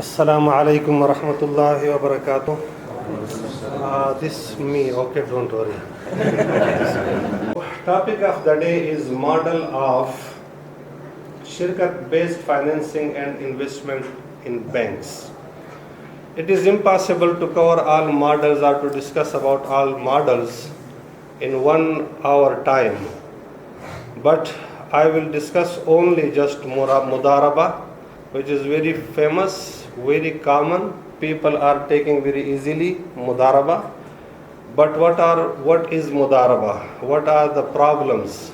Assalamu alaikum wa rahmatullahi wa barakatuh. This me, okay, don't worry. Topic of the day is model of shirkat-based financing and investment in banks. It is impossible to cover all models or to discuss about all models in 1 hour time. But I will discuss only just mudaraba, which is very famous, very common. People are taking very easily mudaraba. But what is mudaraba? What are the problems?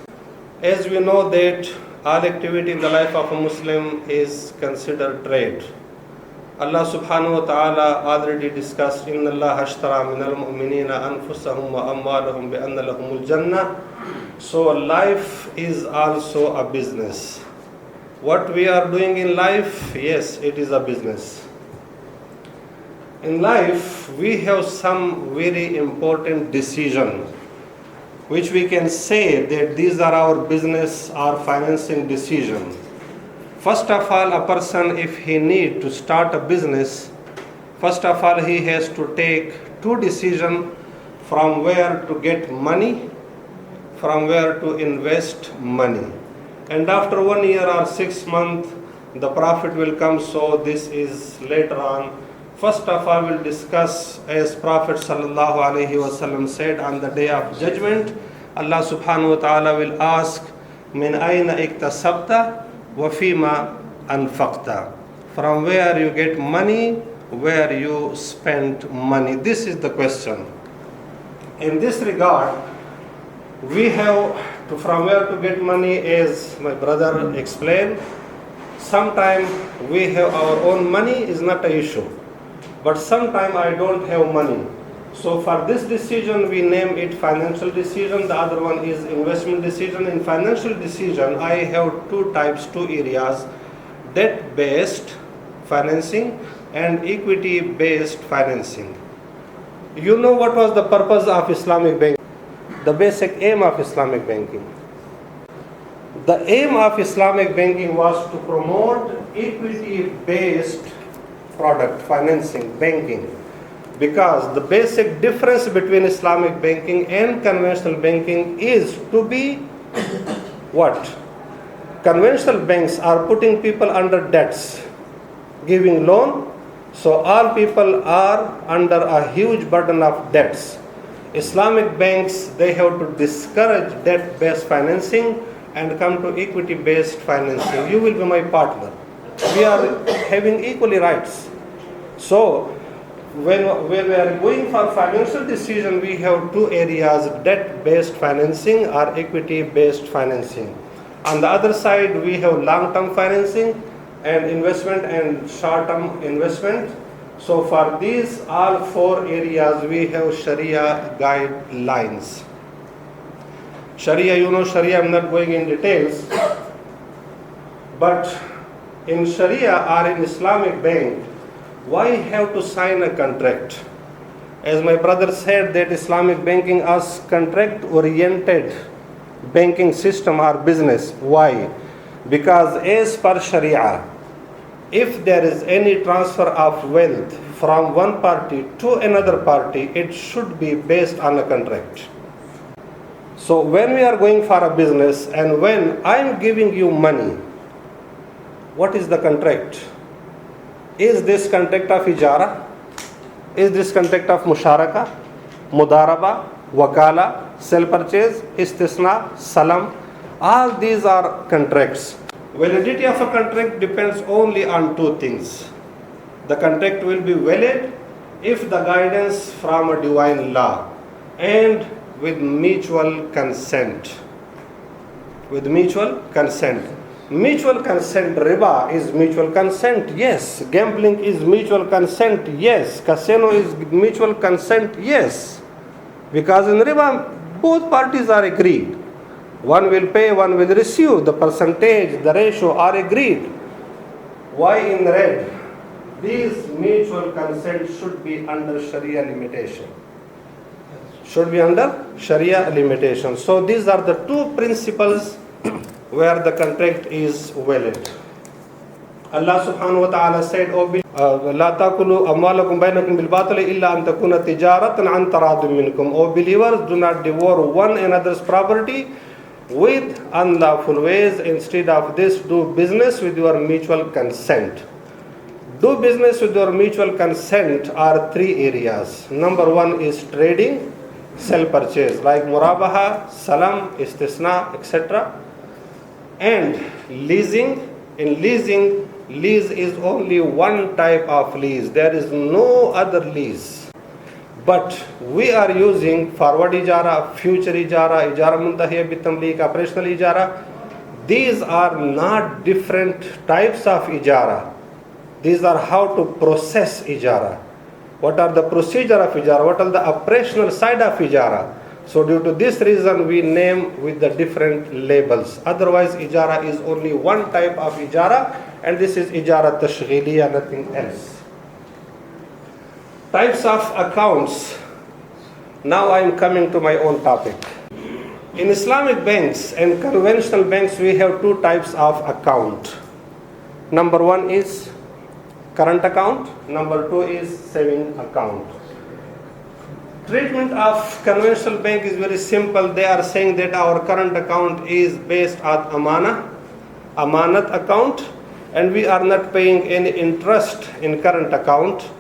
As we know that all activity in the life of a Muslim is considered trade. Allah subhanahu wa ta'ala already discussed, Inna Allah ashtara minal mu'minina anfusahum wa amwalahum bi anna lahumul jannah. So life is also a business. What we are doing in life, yes, it is a business. In life, we have some very important decisions, which we can say that these are our business or financing decisions. First of all, a person, if he need to start a business, first of all, he has to take two decisions: from where to get money, from where to invest money. And after 1 year or 6 months, the profit will come. So this is later on. First of all, we'll discuss, as Prophet sallallahu alaihi wasallam said, on the day of judgment, Allah subhanahu wa ta'ala will ask, min ayna iktasabta wa fima anfaqta. From where you get money, where you spend money. This is the question. In this regard, we have to, from where to get money, as my brother explained. Sometimes we have our own money, is not an issue. But sometimes I don't have money. So for this decision, we name it financial decision. The other one is investment decision. In financial decision, I have two types, two areas: debt-based financing and equity-based financing. You know what was the purpose of Islamic banking? The basic aim of Islamic banking. The aim of Islamic banking was to promote equity-based product financing, banking. Because the basic difference between Islamic banking and conventional banking is to be what? Conventional banks are putting people under debts, giving loan, so all people are under a huge burden of debts. Islamic banks, they have to discourage debt-based financing and come to equity-based financing. You will be my partner. We are having equally rights. So, when we are going for financial decision, we have two areas: debt-based financing or equity-based financing. On the other side, we have long-term financing and investment and short-term investment. So for these all four areas, we have Sharia guidelines. Sharia, you know Sharia, I'm not going in details. But in Sharia or in Islamic bank, why have to sign a contract? As my brother said, that Islamic banking is contract-oriented banking system or business. Why? Because as per Sharia, if there is any transfer of wealth from one party to another party, it should be based on a contract. So when we are going for a business and when I am giving you money, what is the contract? Is this contract of ijara? Is this contract of musharaka, mudaraba, wakala, sell purchase, istisna, salam? All these are contracts. Validity of a contract depends only on two things. The contract will be valid if the guidance from a divine law and with mutual consent. With mutual consent. Mutual consent, riba is mutual consent, yes. Gambling is mutual consent, yes. Casino is mutual consent, yes. Because in riba, both parties are agreed. One will pay, one will receive. The percentage, the ratio are agreed. Why in red? These mutual consent should be under Sharia limitation. Should be under Sharia limitation. So these are the two principles where the contract is valid. Allah subhanahu wa ta'ala said, لا تأكلوا أموالكم بينكم بالباطل إلا أن تكون تجارة عن تراض منكم. O believers, do not devour one another's property with unlawful ways. Instead of this, do business with your mutual consent. Do business with your mutual consent are three areas. Number one is trading, sell purchase, like murabaha, salam, istisna, etc. And leasing. In leasing, lease is only one type of lease. There is no other lease. But we are using forward ijara, future ijara, ijara muntahiya bitamlik, operational ijara. These are not different types of ijara. These are how to process ijara. What are the procedure of ijara? What are the operational side of ijara? So due to this reason, we name with the different labels. Otherwise, ijara is only one type of ijara, and this is ijara tashghiliya, nothing else. Types of accounts. Now I am coming to my own topic. In Islamic banks and conventional banks, we have two types of account. Number one is current account. Number two is saving account. Treatment of conventional bank is very simple. They are saying that our current account is based on amanat account, and we are not paying any interest in current account.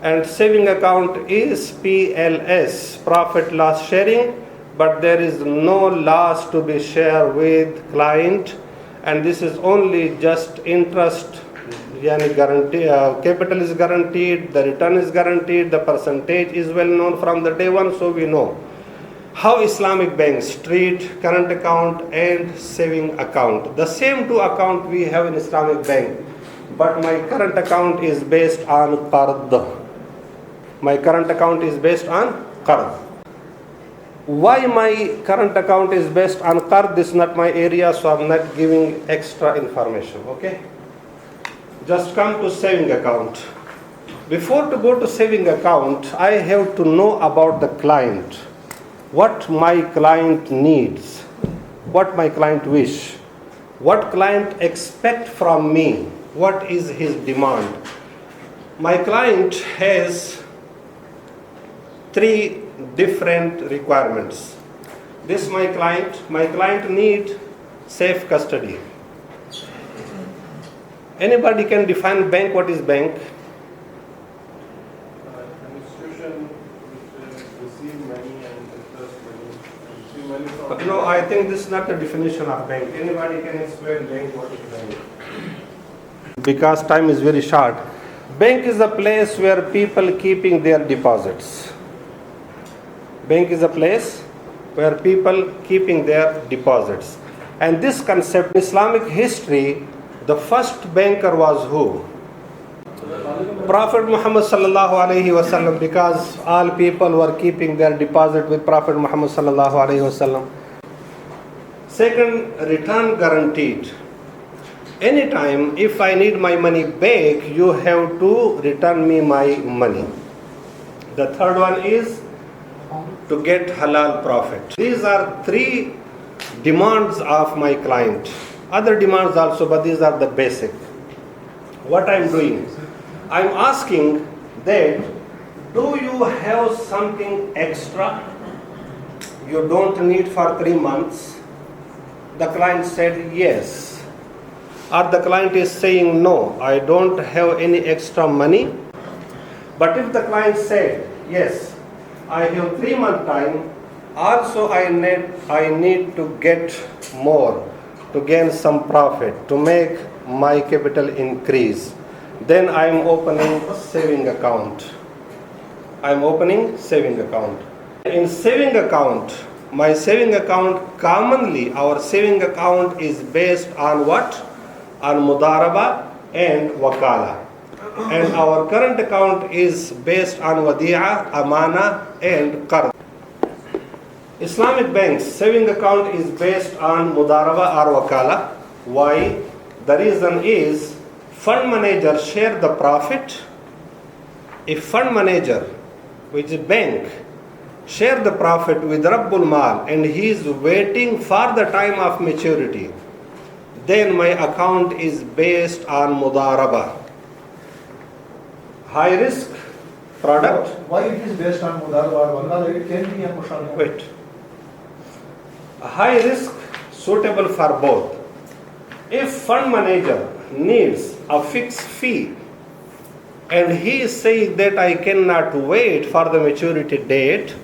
And saving account is PLS, profit loss sharing, but there is no loss to be shared with client, and this is only just interest. Yani guarantee, capital is guaranteed, the return is guaranteed, the percentage is well known from the day one, so we know how Islamic banks treat current account and saving account. The same two account we have in Islamic bank, but my current account is based on qard. My current account is based on qard. Why my current account is based on qard? This is not my area, so I'm not giving extra information, okay? Just come to saving account. Before to go to saving account, I have to know about the client. What my client needs, what my client wish, what client expect from me, what is his demand. My client has three different requirements. This my client need safe custody. Anybody can define bank. What is bank? Institution which receive money and interest money and receive money from. No, I think this is not the definition of bank. Anybody can explain bank, what is bank? Because time is very short. Bank is a place where people keeping their deposits. Bank is a place where people keeping their deposits. And this concept, Islamic history, the first banker was who? Prophet Muhammad sallallahu alaihi wasallam, because all people were keeping their deposit with Prophet Muhammad sallallahu alaihi wasallam. Second, return guaranteed. Anytime if I need my money back, you have to return me my money. The third one is to get halal profit. These are three demands of my client. Other demands also, but these are the basic. What I'm doing, I'm asking that, do you have something extra you don't need for 3 months? The client said yes. Or the client is saying no, I don't have any extra money. But if the client said yes, I have 3 month time, also I need to get more, to gain some profit, to make my capital increase, then I am opening saving account. I am opening saving account. In saving account, my saving account, commonly our saving account is based on what? On mudaraba and wakala. And our current account is based on wadi'a, amana and qard. Islamic banks saving account is based on mudaraba or wakala. Why? The reason is fund manager share the profit. If fund manager, which is bank, share the profit with Rabbul Mal and he is waiting for the time of maturity, then my account is based on mudaraba. High risk product. Why it is based on mudaraba or wakala? It can be a musharaka. Wait. A high risk suitable for both. If fund manager needs a fixed fee and he is saying that I cannot wait for the maturity date,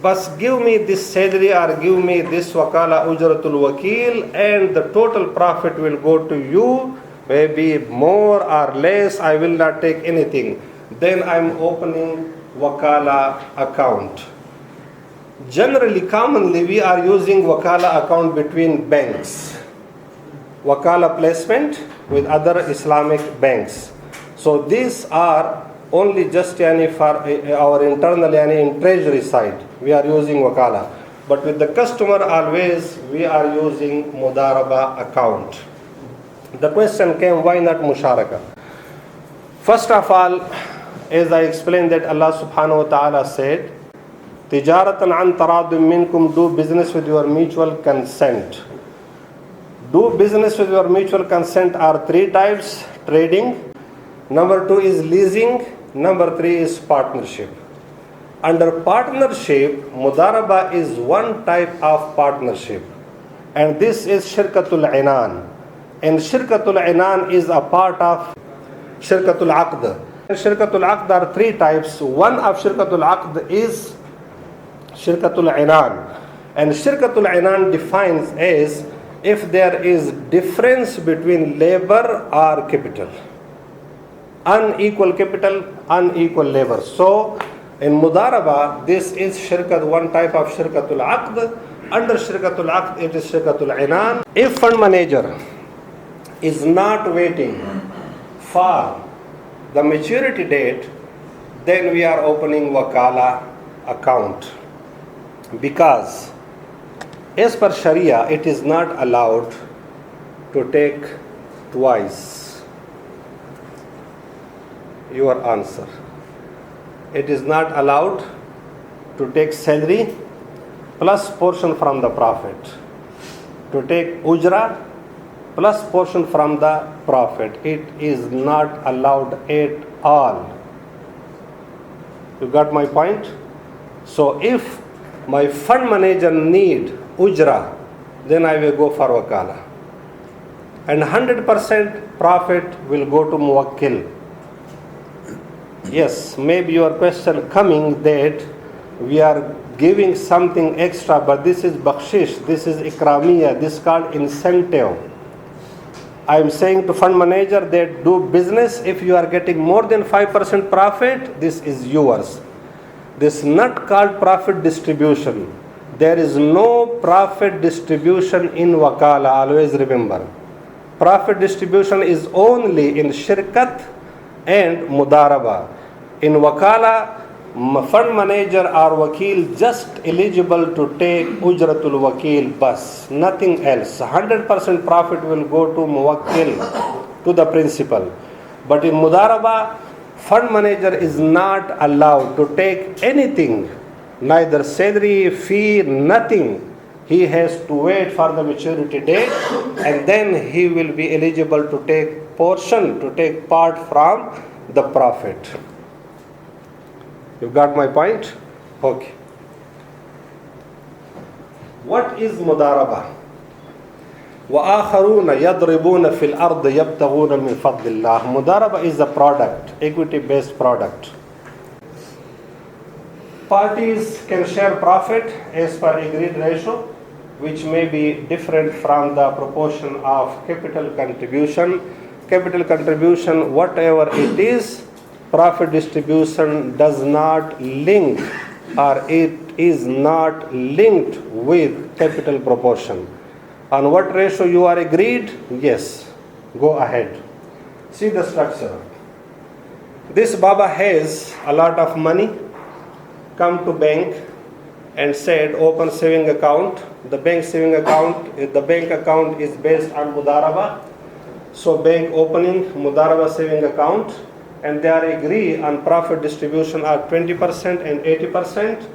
but give me this salary or give me this wakala ujratul wakil and the total profit will go to you, maybe more or less, I will not take anything. Then I'm opening wakala account. Generally, commonly we are using wakala account between banks. Wakala placement with other Islamic banks. So these are only just for our internal in treasury side. We are using wakala. But with the customer always we are using mudaraba account. The question came, why not musharaka? First of all, as I explained that Allah subhanahu wa ta'ala said, Tijaratan an taradum minkum, do business with your mutual consent. Do business with your mutual consent are three types: trading, number two is leasing, number three is partnership. Under partnership, mudaraba is one type of partnership, and this is shirkatul inan. And shirkatul inan is a part of shirkatul aqd. Shirkatul aqd are three types. One of shirkatul aqd is shirkatul inan, and shirkatul inan defines as if there is difference between labor or capital, unequal capital, unequal labor. So in mudaraba, this is one type of shirkatul aqd. Under shirkatul aqd, it is shirkatul inan. If fund manager is not waiting for the maturity date, then we are opening wakala account, because as per Sharia, it is not allowed to take twice. Your answer. It is not allowed to take salary plus portion from the profit. To take ujra plus portion from the profit. It is not allowed at all. You got my point? So if my fund manager need ujra, then I will go for wakala. And 100% profit will go to muwakkil. Yes, maybe your question coming that we are giving something extra, but this is bakshish, this is ikramiya, this is called incentive. I am saying to fund manager that do business, if you are getting more than 5% profit, this is yours. This is not called profit distribution. There is no profit distribution in wakala, always remember. Profit distribution is only in shirkat and mudaraba. In wakala, fund manager or wakil just eligible to take ujratul wakil bas, nothing else. 100% profit will go to muwakkil, to the principal. But in mudaraba, fund manager is not allowed to take anything, neither salary, fee, nothing. He has to wait for the maturity date, and then he will be eligible to take portion, to take part from the profit. You got my point? Okay. What is mudaraba? وآخرون يضربون في الأرض يبتغون من فضل الله. Mudaraba is a product, equity-based product. Parties can share profit as per agreed ratio, which may be different from the proportion of capital contribution. Capital contribution, whatever it is, profit distribution does not link, or it is not linked with capital proportion. On what ratio you are agreed? Yes, go ahead. See the structure. This Baba has a lot of money, come to bank and said open saving account. The bank saving account, the bank account is based on mudaraba. So bank opening mudaraba saving account, and they are agree on profit distribution are 20% and 80%.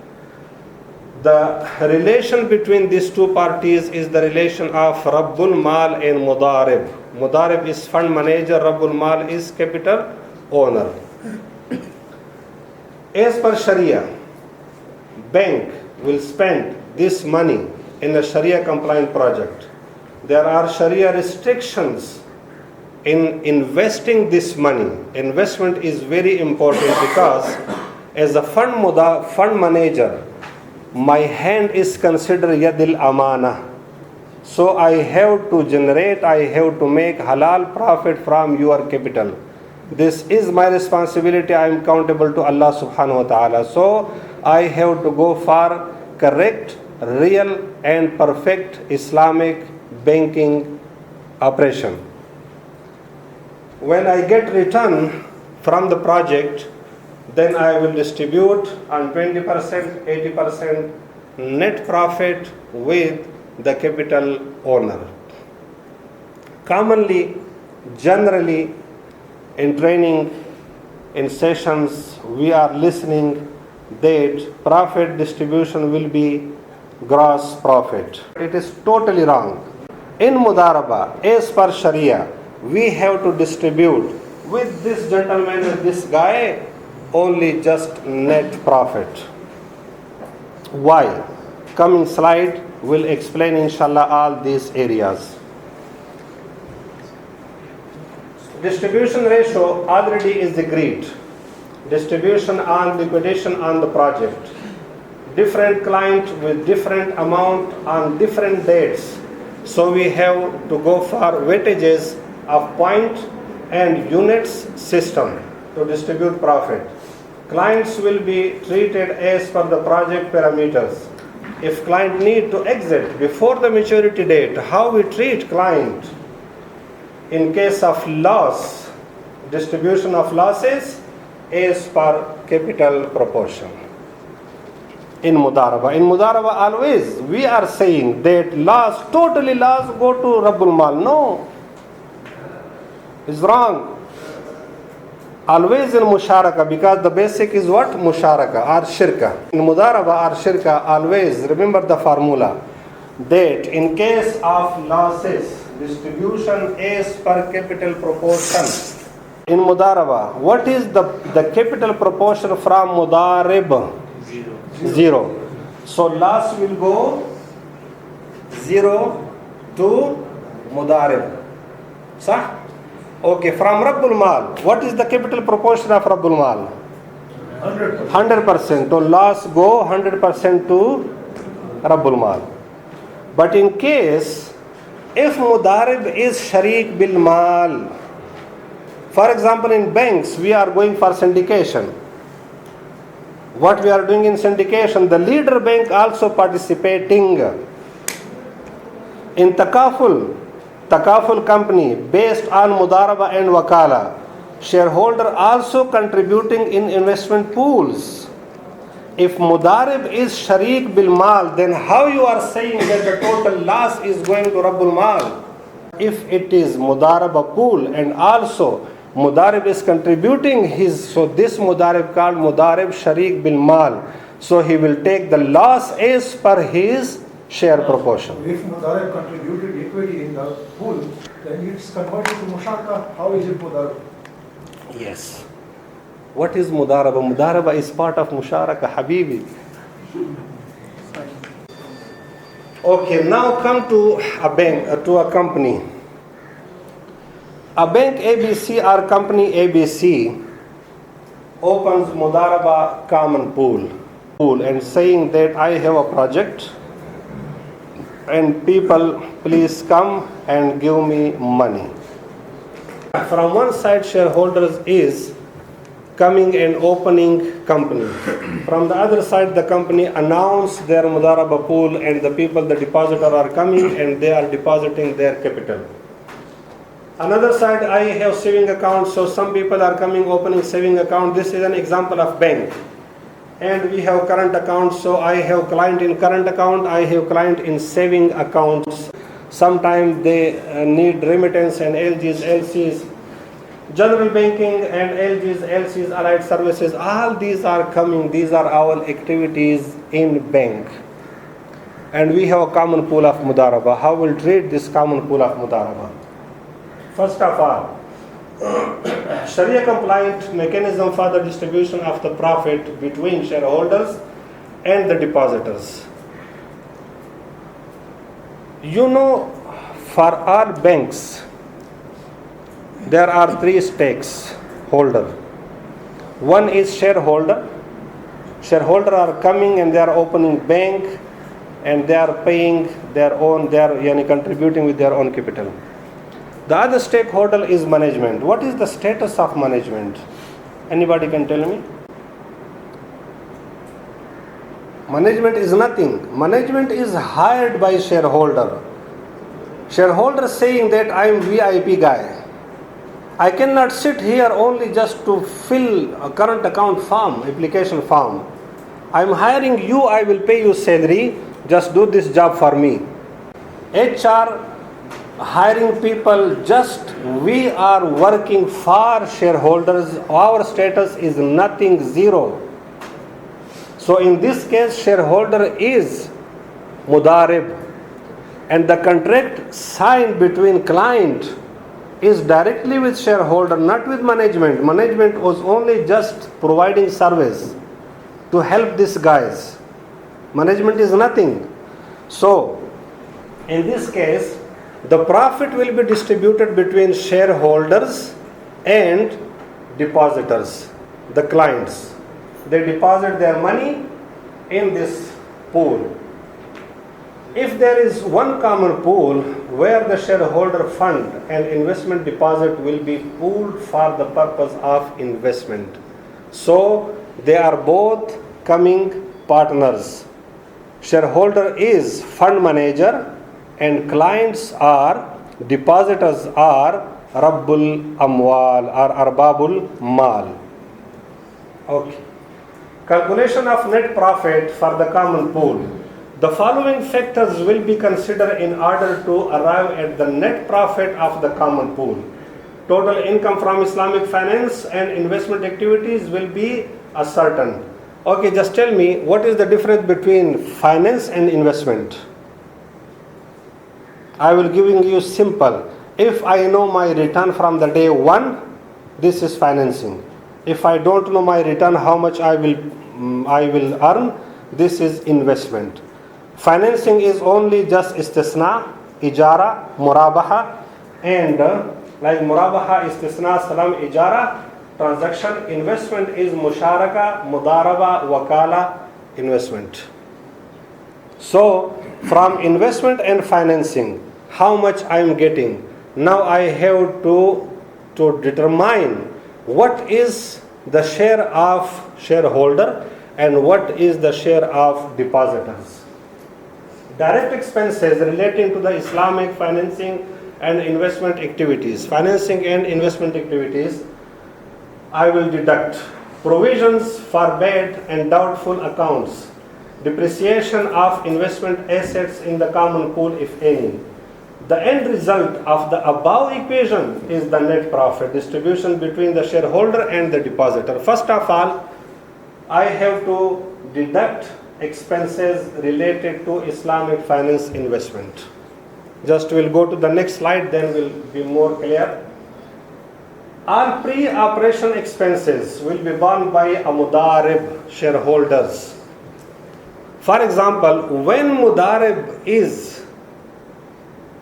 The relation between these two parties is the relation of Rabbul Mal and Mudarib. Mudarib is fund manager, Rabbul Mal is capital owner. As per Sharia, bank will spend this money in a Sharia compliant project. There are Sharia restrictions in investing this money. Investment is very important because as a fund manager, my hand is considered yadil amana. So I have to make halal profit from your capital. This is my responsibility. I am accountable to Allah subhanahu wa ta'ala. So I have to go for correct, real and perfect Islamic banking operation. When I get return from the project, then I will distribute on 20%, 80% net profit with the capital owner. Commonly, generally, in training, in sessions, we are listening that profit distribution will be gross profit. It is totally wrong. In Mudaraba, as per Sharia, we have to distribute with this gentleman and this guy only just net profit. Why? Coming slide will explain inshallah all these areas. Distribution ratio already is agreed. Distribution on liquidation on the project. Different client with different amount on different dates. So we have to go for weightages of point and units system to distribute profit. Clients will be treated as per the project parameters. If client need to exit before the maturity date, how we treat client? In case of loss, distribution of losses is per capital proportion. In Mudaraba always we are saying that loss, totally loss go to Rabbul Mal. No, it's wrong. Always in Musharaka, because the basic is what? Musharaka or Shirka. In Mudaraba or Shirka, always remember the formula that in case of losses, distribution is per capital proportion. In Mudaraba, what is the capital proportion from Mudarib? Zero. So loss will go 0 to Mudarib. Sah? Okay, from Rabbul Mal, what is the capital proportion of Rabbul Mal? 100%. So loss go 100% to Rabbul Mal. But in case, if Mudarib is Sharik bil Mal, for example in banks, we are going for syndication. What we are doing in syndication, the leader bank also participating. In Takaful company based on Mudaraba and Wakala, shareholder also contributing in investment pools. If Mudarib is Sharik bil Mal, then how you are saying that the total loss is going to Rabbul Mal? If it is Mudaraba pool and also Mudarib is contributing so this Mudarib called Mudarib Sharik bil Mal, so he will take the loss as per his share proportion. If Mudarib contributed equity in the pool, then it's converted to Musharaka. How is it Mudarib? Yes. What is Mudaraba? Mudaraba is part of Musharaka, Habibi. Okay, now come to a bank, to a company. A bank ABC or company ABC opens Mudaraba common pool and saying that I have a project and people please come and give me money. From one side shareholders is coming and opening company. From the other side the company announce their Mudaraba pool and the people, the depositor are coming and they are depositing their capital. Another side, I have saving account, so some people are coming opening saving account. This is an example of bank. And we have current account, so I have client in current account, I have client in saving accounts. Sometimes they need remittance and LGs, LCs. General banking and LGs, LCs, allied services, all these are coming. These are our activities in bank. and we have a common pool of mudaraba. How we'll treat this common pool of mudaraba? First of all, Sharia compliant mechanism for the distribution of the profit between shareholders and the depositors. You know, for all banks, there are three stakes holder. One is shareholder. Shareholder are coming and they are opening bank and they are paying their own, they are contributing with their own capital. The other stakeholder is management. What is the status of management? Anybody can tell me? Management is nothing. Management is hired by shareholder. Shareholder saying that I am VIP guy. I cannot sit here only just to fill a current account form, application form. I am hiring you, I will pay you salary, just do this job for me. HR hiring people, just we are working for shareholders, our status is nothing, zero. So in this case, shareholder is mudarib, and the contract signed between client is directly with shareholder, not with management. Management was only just providing service to help these guys. Management is nothing. So in this case, the profit will be distributed between shareholders and depositors, the clients. They deposit their money in this pool. If there is one common pool where the shareholder fund and investment deposit will be pooled for the purpose of investment, so they are both coming partners. Shareholder is fund manager and clients are, depositors are Rabbul Amwal or Arbabul Mal. Okay. Calculation of net profit for the common pool. The following factors will be considered in order to arrive at the net profit of the common pool. Total income from Islamic finance and investment activities will be ascertained. Okay, just tell me, what is the difference between finance and investment? I will giving you simple. If I know my return from the day one, this is financing. If I don't know my return, how much I will earn, this is investment. Financing is only just istisna, ijara, murabaha, and like murabaha, istisna, salam, ijara, transaction. Investment is musharaka, mudaraba, wakala, investment. So from investment and financing, how much I am getting? Now I have to determine what is the share of shareholder and what is the share of depositors. Direct expenses relating to the Islamic financing and investment activities. Financing and investment activities, I will deduct provisions for bad and doubtful accounts, depreciation of investment assets in the common pool if any. The end result of the above equation is the net profit distribution between the shareholder and the depositor. First of all, I have to deduct expenses related to Islamic finance investment. Just we'll go to the next slide, then we'll be more clear. All pre-operation expenses will be borne by a mudarib, shareholders. For example, when mudarib is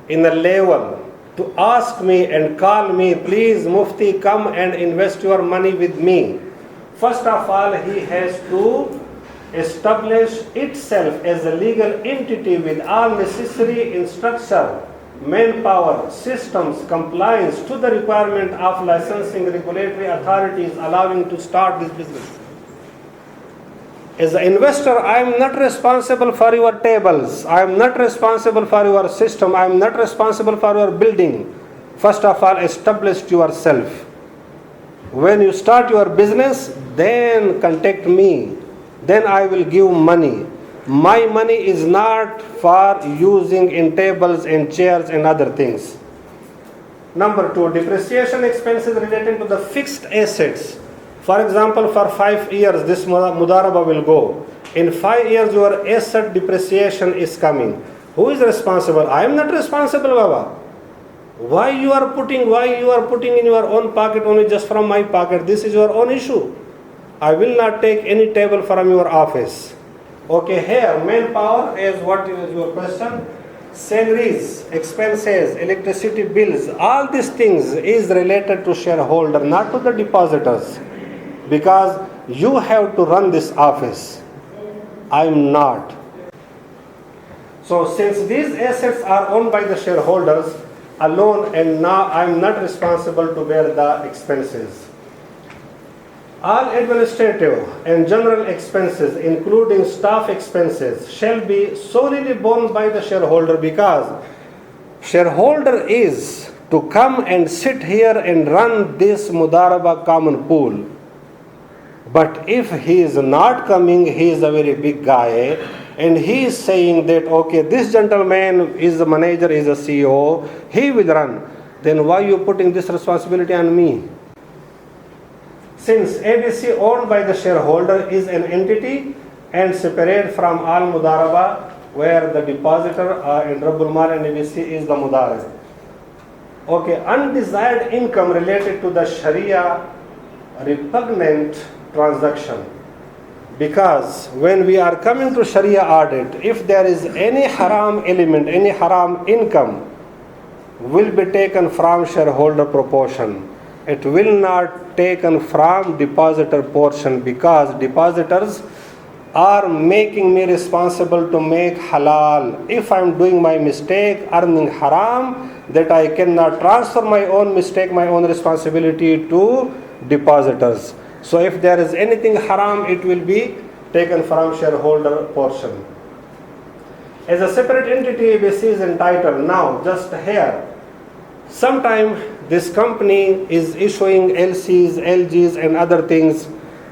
in a level to ask me and call me, please Mufti, come and invest your money with me, first of all he has to establish itself as a legal entity with all necessary infrastructure, manpower, systems, compliance to the requirement of licensing regulatory authorities allowing to start this business. As an investor, I am not responsible for your tables. I am not responsible for your system. I am not responsible for your building. First of all, establish yourself. When you start your business, then contact me. Then I will give money. My money is not for using in tables and chairs and other things. Number two, depreciation expenses relating to the fixed assets. For example, for 5 years this mudaraba will go. In 5 years, your asset depreciation is coming. Who is responsible? I am not responsible, Baba. Why you are putting in your own pocket only just from my pocket? This is your own issue. I will not take any table from your office. Okay, here, manpower is what is your question? Salaries, expenses, electricity bills, all these things is related to shareholder, not to the depositors. Because you have to run this office. I am not. So since these assets are owned by the shareholders alone, and now I am not responsible to bear the expenses. All administrative and general expenses, including staff expenses, shall be solely borne by the shareholder, because shareholder is to come and sit here and run this Mudaraba common pool. But if he is not coming, he is a very big guy, and he is saying that, okay, this gentleman is the manager, is a CEO, he will run. Then why you putting this responsibility on me? Since ABC owned by the shareholder is an entity and separate from all Mudaraba, where the depositor in Rabbul Mal and ABC is the Mudarib. Okay, undesired income related to the Sharia repugnant transaction. Because when we are coming to Sharia audit, if there is any haram element, any haram income, will be taken from shareholder proportion. It will not taken from depositor portion, because depositors are making me responsible to make halal. If I am doing my mistake, earning haram, that I cannot transfer my own mistake, my own responsibility to depositors. So if there is anything haram, it will be taken from shareholder portion. As a separate entity, ABC is entitled. Now, just here, sometime this company is issuing LCs, LGs and other things.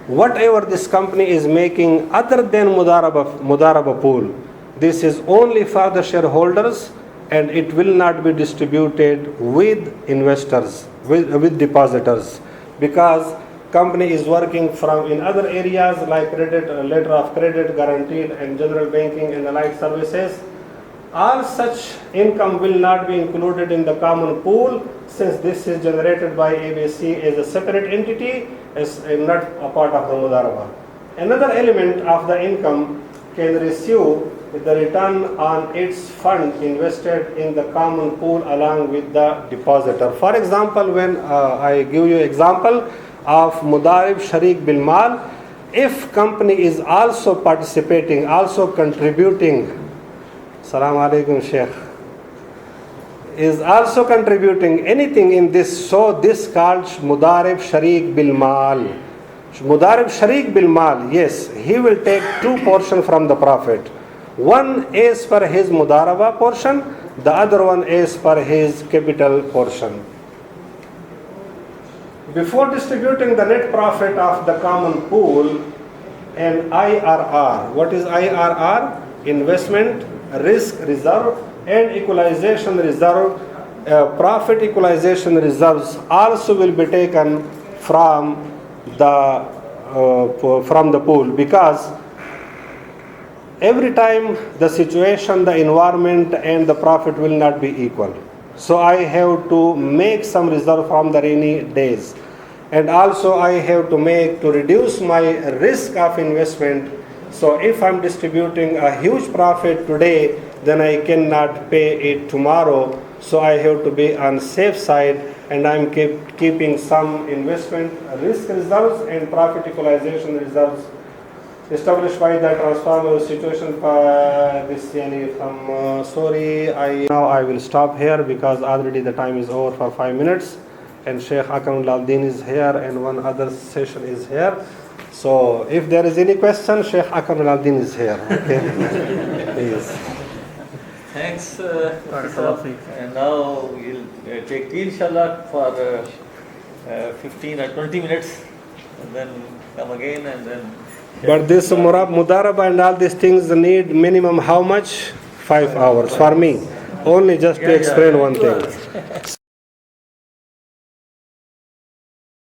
Whatever this company is making other than Mudaraba pool, this is only for the shareholders, and it will not be distributed with investors, with depositors, because company is working from in other areas like credit, letter of credit, guaranteed and general banking and the like services. All such income will not be included in the common pool, since this is generated by ABC as a separate entity, as not a part of the Mudaraba. Another element of the income can receive the return on its fund invested in the common pool along with the depositor. For example, when I give you example of Mudarib Sharik Bil Mal, if company is also participating, also contributing, Assalamu alaikum Sheikh, is also contributing anything in this, so this called Mudarib Sharik Bil Mal. Mudarib Sharik Bil Mal, yes, he will take two portions from the profit. One is for his Mudaraba portion, the other one is for his capital portion. Before distributing the net profit of the common pool, an IRR. What is IRR? Investment risk reserve and equalization reserve. Profit equalization reserves also will be taken from the pool, because every time the situation, the environment and the profit will not be equal. So I have to make some reserve from the rainy days, and also I have to make to reduce my risk of investment. So if I'm distributing a huge profit today, then I cannot pay it tomorrow. So I have to be on safe side, and I'm keeping some investment risk reserves and profit equalization reserves established by the transformer situation from sorry, now I will stop here, because already the time is over for 5 minutes, and Sheikh Akram Al-Din is here and one other session is here. So if there is any question, Sheikh Akram Al-Din is here. Okay. Please. Thanks, and now we'll take tea inshallah for 15 or 20 minutes, and then come again, and then. But this Mudaraba and all these things need minimum how much? 5 hours for me. Only just to explain one thing.